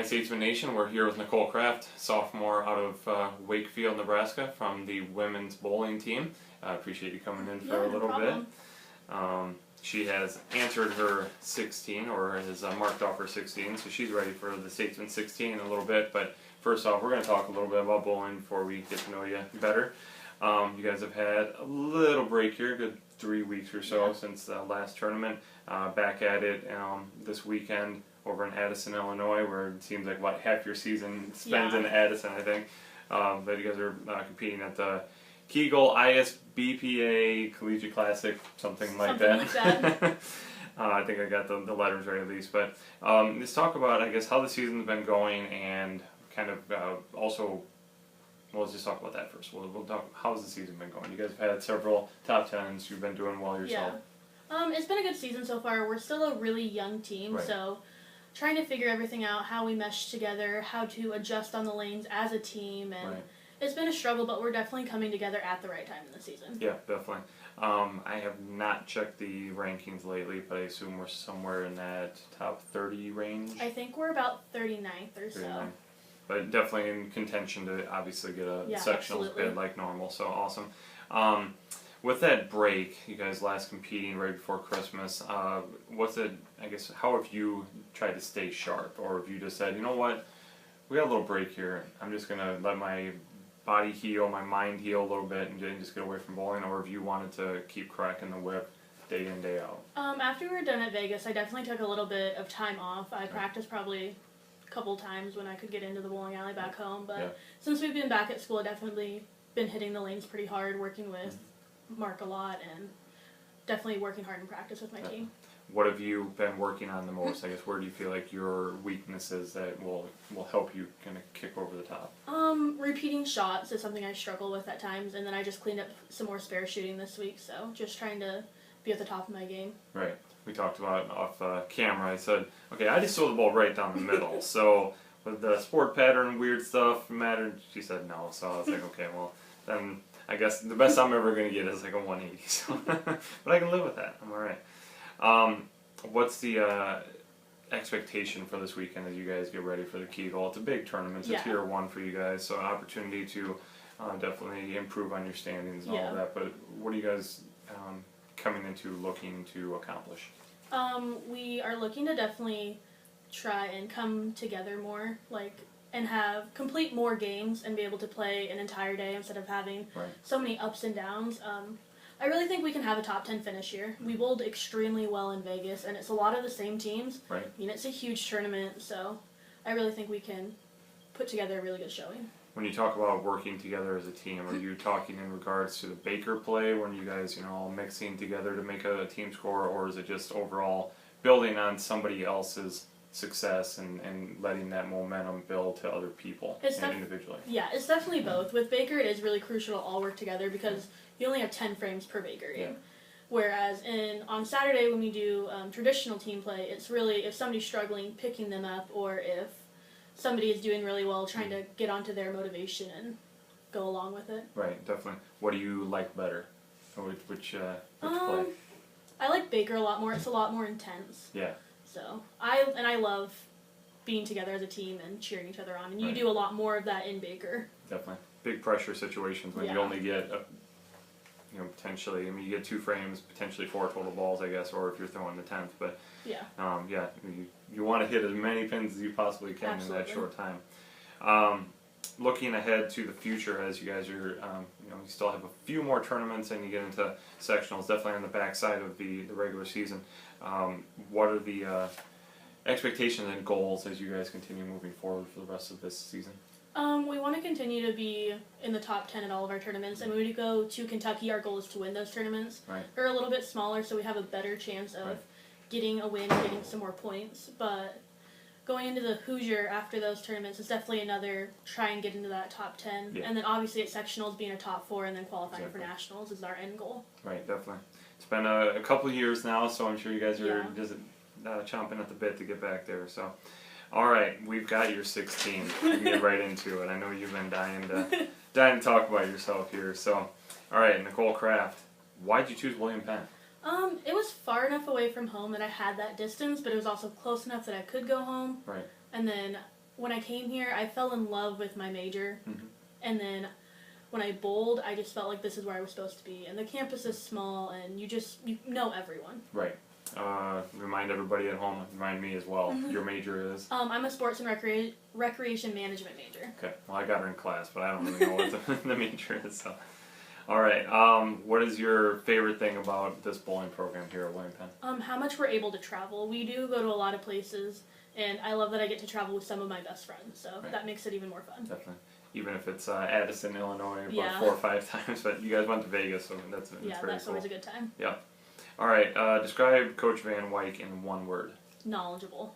Statesmen Nation. We're here with Nicole Craft, sophomore out of Wakefield, Nebraska, from the women's bowling team. I appreciate you coming in for a little bit. She has answered her 16, or has marked off her 16, so she's ready for the Statesmen 16 in a little bit. But first off, we're going to talk a little bit about bowling before we get to know you better. You guys have had a little break here, good 3 weeks or so since the last tournament. Back at it this weekend over in Addison, Illinois, where it seems like about half your season spends in Addison, I think. But you guys are competing at the Kegel ISBPA Collegiate Classic, something like that. I think I got the letters right at least. But let's talk about, I guess, how the season's been going, and kind of also, well, let's just talk about that first. We'll talk, how's the season been going? You guys have had several top tens. You've been doing well yourself. Yeah. It's been a good season so far. We're still a really young team, so trying to figure everything out, how we mesh together, how to adjust on the lanes as a team, and it's been a struggle, but we're definitely coming together at the right time in the season. Yeah, definitely. I have not checked the rankings lately, but I assume we're somewhere in that top 30 range. I think we're about 39th or 39th. So. But definitely in contention to obviously get a sectionals bid like normal, so awesome. With that break, you guys last competing right before Christmas, what's it, I guess, how have you tried to stay sharp? Or have you just said, you know what, we got a little break here, I'm just going to let my body heal, my mind heal a little bit, and just get away from bowling? Or have you wanted to keep cracking the whip day in, day out? After we were done at Vegas, I definitely took a little bit of time off. I practiced probably a couple times when I could get into the bowling alley back home, but since we've been back at school, I've definitely been hitting the lanes pretty hard, working with Mark a lot, and definitely working hard in practice with my team. What have you been working on the most? I guess, where do you feel like your weaknesses that will help you kind of kick over the top? Repeating shots is something I struggle with at times, and then I just cleaned up some more spare shooting this week, so just trying to be at the top of my game. Right. We talked about it off camera. I said, okay, I just throw the ball right down the middle, so with the sport pattern, weird stuff mattered? She said no, so I was like, okay, well, then I guess the best I'm ever going to get is like a 180, so but I can live with that. I'm all right. What's the expectation for this weekend as you guys get ready for the Kegel? It's a big tournament. It's tier 1 for you guys, so an opportunity to definitely improve on your standings and all of that. But what are you guys coming into looking to accomplish? We are looking to definitely try and come together more, and complete more games and be able to play an entire day instead of having so many ups and downs. I really think we can have a top 10 finish here. We bowled extremely well in Vegas, and it's a lot of the same teams. I mean, it's a huge tournament, so I really think we can put together a really good showing. When you talk about working together as a team, are you talking in regards to the Baker play, when you guys, all mixing together to make a team score, or is it just overall building on somebody else's success and letting that momentum build to other people individually? Yeah, it's definitely both. With Baker, it is really crucial to all work together because you only have 10 frames per Baker game. Whereas on Saturday when we do traditional team play, it's really if somebody's struggling, picking them up, or if somebody is doing really well, trying to get onto their motivation and go along with it. Right, definitely. What do you like better? Which play? I like Baker a lot more. It's a lot more intense. Yeah. So I love being together as a team and cheering each other on, and you do a lot more of that in Baker. Definitely. Big pressure situations when you only get potentially, I mean, you get 2 frames, potentially 4 total balls, I guess, or if you're throwing the 10th, but you want to hit as many pins as you possibly can in that short time. Looking ahead to the future, as you guys are, you still have a few more tournaments and you get into sectionals, definitely on the backside of the regular season. What are the expectations and goals as you guys continue moving forward for the rest of this season? We want to continue to be in the top 10 at all of our tournaments, and when we go to Kentucky, our goal is to win those tournaments. They're a little bit smaller, so we have a better chance of getting a win and getting some more points, but going into the Hoosier after those tournaments is definitely another try and get into that top 10, and then obviously at sectionals being a top 4 and then qualifying for nationals is our end goal. Right, definitely. It's been a couple years now, so I'm sure you guys are just chomping at the bit to get back there, so. All right, we've got your 16. We can get right into it. I know you've been dying to talk about yourself here. So, all right, Nicole Craft, why'd you choose William Penn? It was far enough away from home that I had that distance, but it was also close enough that I could go home. Right. And then when I came here, I fell in love with my major. Mm-hmm. And then when I bowled, I just felt like this is where I was supposed to be. And the campus is small, and you know everyone. Right. Remind everybody at home, remind me as well, your major is? I'm a sports and recreation management major. Okay. Well, I got her in class, but I don't really know what the major is. So. All right. What is your favorite thing about this bowling program here at William Penn? How much we're able to travel. We do go to a lot of places, and I love that I get to travel with some of my best friends, so that makes it even more fun. Definitely. Even if it's Addison, Illinois, about 4 or 5 times, but you guys went to Vegas, so that's very cool. That's always a good time. Yeah. All right. Describe Coach Van Wyk in one word. Knowledgeable.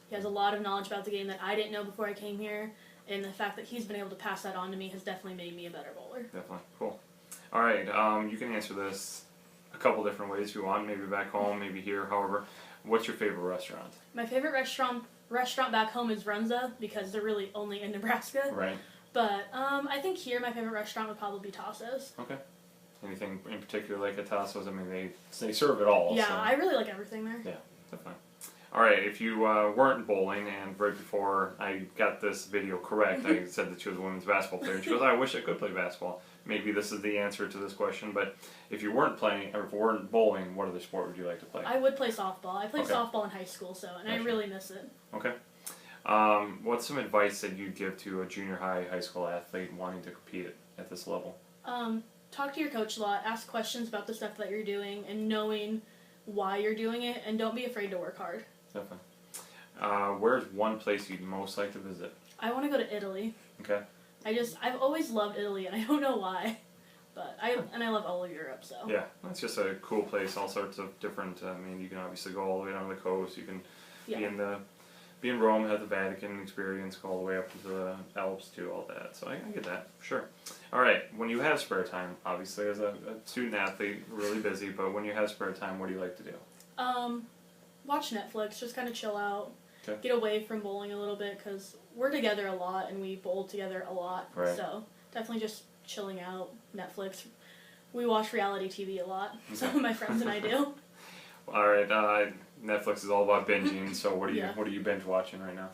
He has a lot of knowledge about the game that I didn't know before I came here, and the fact that he's been able to pass that on to me has definitely made me a better bowler. Definitely. Cool. All right, you can answer this a couple different ways if you want, maybe back home, maybe here, however. What's your favorite restaurant? My favorite restaurant back home is Runza, because they're really only in Nebraska. Right. But I think here my favorite restaurant would probably be Tasso's. Okay. Anything in particular like at Tasso's? I mean, they serve it all. Yeah, so. I really like everything there. Yeah, definitely. All right, if you weren't bowling, and right before I got this video correct, I said that she was a women's basketball player, and she goes, I wish I could play basketball. Maybe this is the answer to this question, but if you weren't playing, or if you weren't bowling, what other sport would you like to play? I would play softball. I played softball in high school, I really miss it. Okay. What's some advice that you'd give to a junior high school athlete wanting to compete at this level? Talk to your coach a lot, ask questions about the stuff that you're doing, and knowing why you're doing it, and don't be afraid to work hard. Definitely. Where's one place you'd most like to visit? I want to go to Italy. Okay. I've always loved Italy, and I don't know why, but I love all of Europe, so. Yeah, it's just a cool place, all sorts of different, I mean, you can obviously go all the way down to the coast, you can be in Rome, have the Vatican experience, go all the way up into the Alps too, all that, so I get that, for sure. All right, when you have spare time, obviously as a student athlete, really busy, but when you have spare time, what do you like to do? Watch Netflix, just kind of chill out, okay. Get away from bowling a little bit, because we're together a lot, and we bowl together a lot, so definitely just chilling out, Netflix. We watch reality TV a lot, some of my friends and I do. All right, Netflix is all about binging, so what are you binge watching right now?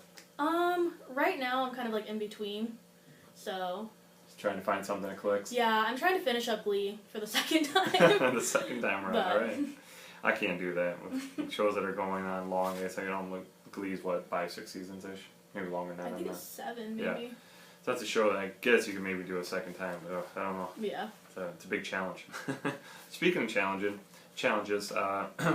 Right now I'm kind of like in between, so. Just trying to find something that clicks? Yeah, I'm trying to finish up Glee for the second time. The second time around, alright. I can't do that with shows that are going on long. I guess I don't look. Glee's what, 5-6 seasons-ish? Maybe longer than that. I think it's 7, maybe. Yeah. So that's a show that I guess you could maybe do a second time, but I don't know. Yeah. It's a big challenge. Speaking of challenges,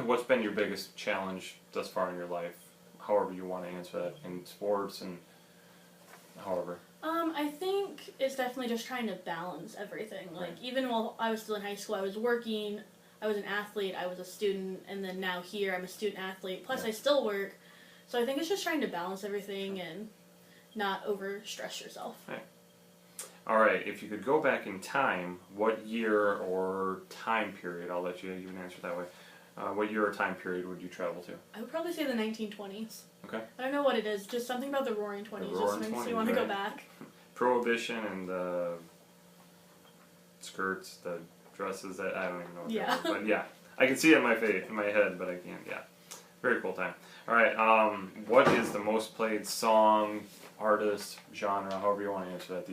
what's been your biggest challenge thus far in your life? However you want to answer that, in sports and however. I think it's definitely just trying to balance everything. Like, even while I was still in high school, I was working, I was an athlete, I was a student, and then now here I'm a student athlete, plus I still work. So I think it's just trying to balance everything and not overstress yourself. Right. All right, if you could go back in time, what year or time period, I'll let you even answer that way, what year or time period would you travel to? I would probably say the 1920s. Okay. I don't know what it is, just something about the Roaring 20s just makes me want to go back. Prohibition and the skirts, the dresses, that I don't even know what that is, but yeah, I can see it in my head, but I can't, very cool time. All right, what is the most played song, artist, genre, however you want to answer that,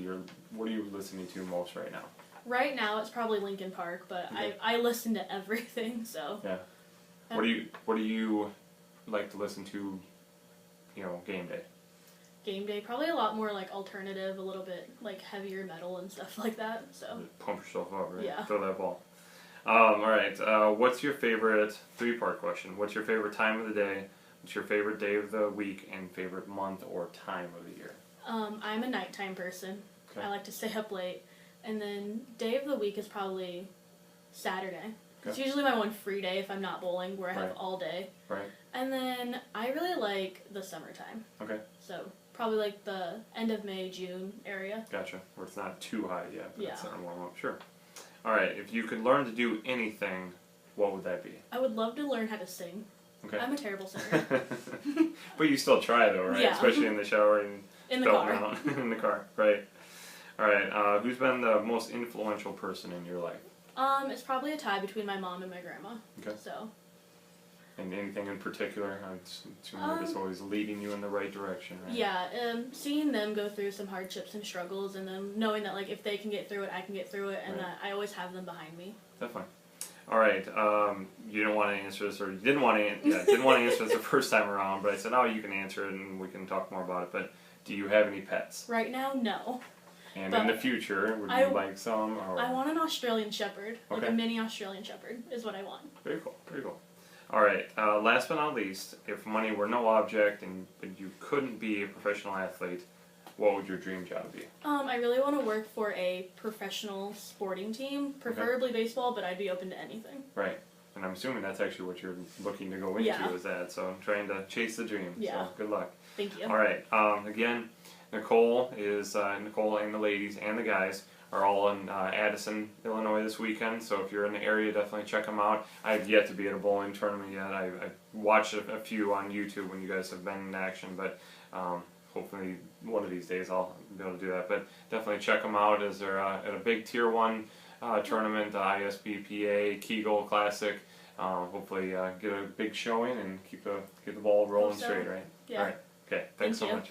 what are you listening to most right now? Right now it's probably Linkin Park, but I listen to everything, so. Yeah. What do you like to listen to, game day? Game day, probably a lot more like alternative, a little bit like heavier metal and stuff like that, so. Pump yourself up, right? Yeah. Throw that ball. All right, what's your favorite, 3-part question, what's your favorite time of the day, what's your favorite day of the week, and favorite month or time of the year? I'm a nighttime person. Okay. I like to stay up late. And then day of the week is probably Saturday. Okay. It's usually my one free day if I'm not bowling, where I have all day. Right. And then I really like the summertime. Okay. So probably like the end of May, June area. Gotcha. Where it's not too hot yet, but it's starting to warm up. Sure. All right. If you could learn to do anything, what would that be? I would love to learn how to sing. Okay. I'm a terrible singer. But you still try though, right? Yeah. Especially in the shower and in the car. In the car, right? All right. Who's been the most influential person in your life? It's probably a tie between my mom and my grandma. Okay. So. And anything in particular? I'm assuming it's always leading you in the right direction, right? Yeah, seeing them go through some hardships and struggles, and them knowing that like if they can get through it, I can get through it, and that I always have them behind me. Definitely. All right. You didn't want to answer this, or you didn't want to. Didn't want to answer this the first time around, but I said, "Oh, you can answer it, and we can talk more about it." But do you have any pets? Right now, no. And in the future, would you like some? Or? I want an Australian Shepherd, like a mini Australian Shepherd, is what I want. Very cool. Very cool. All right. Last but not least, if money were no object and you couldn't be a professional athlete, what would your dream job be? I really want to work for a professional sporting team, preferably baseball, but I'd be open to anything. Right. And I'm assuming that's actually what you're looking to go into, is that. So I'm trying to chase the dream. Yeah. So good luck. Thank you. All right. Again, Nicole and the ladies and the guys are all in Addison, Illinois this weekend. So if you're in the area, definitely check them out. I have yet to be at a bowling tournament yet. I've watched a few on YouTube when you guys have been in action, but hopefully one of these days I'll be able to do that. But definitely check them out as they're at a big Tier 1 tournament, the ISBPA Kegel Classic. Hopefully get a big showing and keep the ball rolling straight, right? Yeah. All right. Okay. Thanks so much.